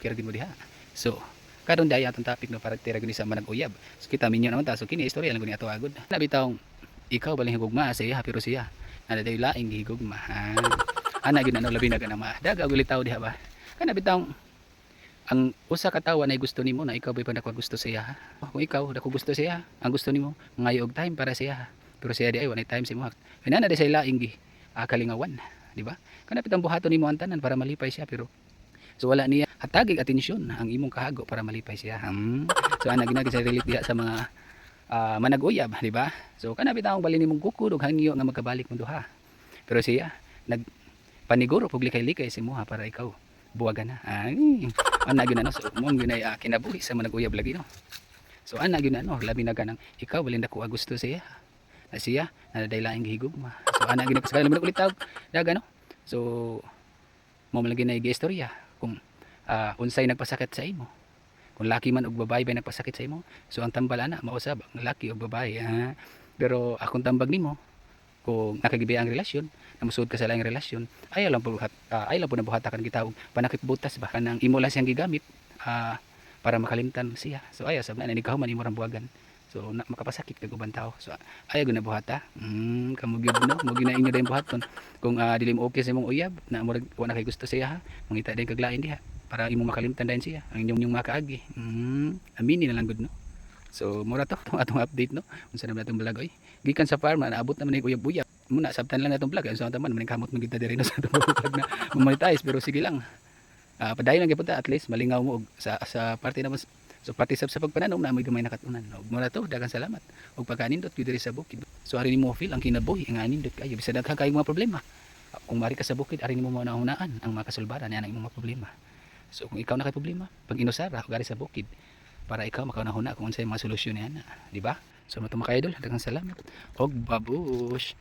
kira gid mo diha. So karon daya atong topic no para tira gid sa manag uyab. So kita minyo naman ta so kini istorya lang gud ni ato agod. Labi taong ikaw baling higugma sa iya pero siya ana day laing gihigugma. Ana gyud ano labi na ganang daga ug litaw diha ba. Kana bitaw ang usa ka tawo na gusto nimo na ikaw bay pa dako gusto sa iya. Kung ikaw dako gusto sa iya, ang gusto nimo ngayo og time para sa iya. Pero siya di ay wala time sa imo. Kinana di sa laing gi kalingawan, di ba? Kana bitang buhaton nimo ang tanan para malipay siya pero so wala niya hatagig atensyon ang imong kahago para malipay siya. So ana ginagi sa relate diha sa mga manag-uyab, di ba? So kana bitang bali nimong gukod ug hangyo nga magkabalik mo duha. Pero siya nagpaniguro pug likay-likay sa imo para ikaw buwagan na. Ay, ana gyud ano so mo gyud ay kinabuhi sa manag-uyab lagi no. So ana gyud ano labi na ganang ikaw balin dako gusto siya. Na siya na daylaing gihigugma. So ana gyud sa labi ulit tawag daga no. So mo man lagi na istorya kung unsay nagpasakit sa imo. Kung laki man og babae ba nagpasakit sa imo, so ang tambal ana mausab ang laki og babae. Pero akong tambag nimo kung nakagibi ang relasyon, namusud ka sa laing relasyon, ayaw lang po nabuhatakan kita og panakip butas ba kanang imo lang siyang gigamit para makalimtan siya. So ayaw sab na nikaw man imo rang buwagan. So makapasakit kag ubang tao. So ayaw gyud na buhata. Kamo gyud no, mo gyud na inyo dayon buhaton. Kung dili mo okay sa imong uyab na murag wa na kay gusto siya ha, mangita dayon kag lain diha para imo makalimtan dayon siya. Ang inyong makaagi. Aminin na lang gud no. So mura to atong update no. Unsa na natong vlog oy. Gikan sa farm naabot naman ni uyab-uyab. Muna sabtan lang natong vlog. Unsa man man kamot man kita diri no sa atong vlog na monetize pero sige lang. Padayon lang gyud at least malingaw mo og sa parte naman so pati sa pagpananom na may gamay nakatunan. Og mura to daghang salamat. Og pagkanindot gyud diri sa bukid. So ari nimo feel ang kinabuhi ang anindot kayo bisag daghang kay mga problema. Kung mari ka sa bukid ari nimo maunahunaan ang makasulbaran ana imong mga problema. So kung ikaw na kay problema, pag inusara og ari sa bukid para ikaw makaunahuna kung unsay mga solusyon niya, di ba? So matuma kayo dol, daghang salamat. Og babush.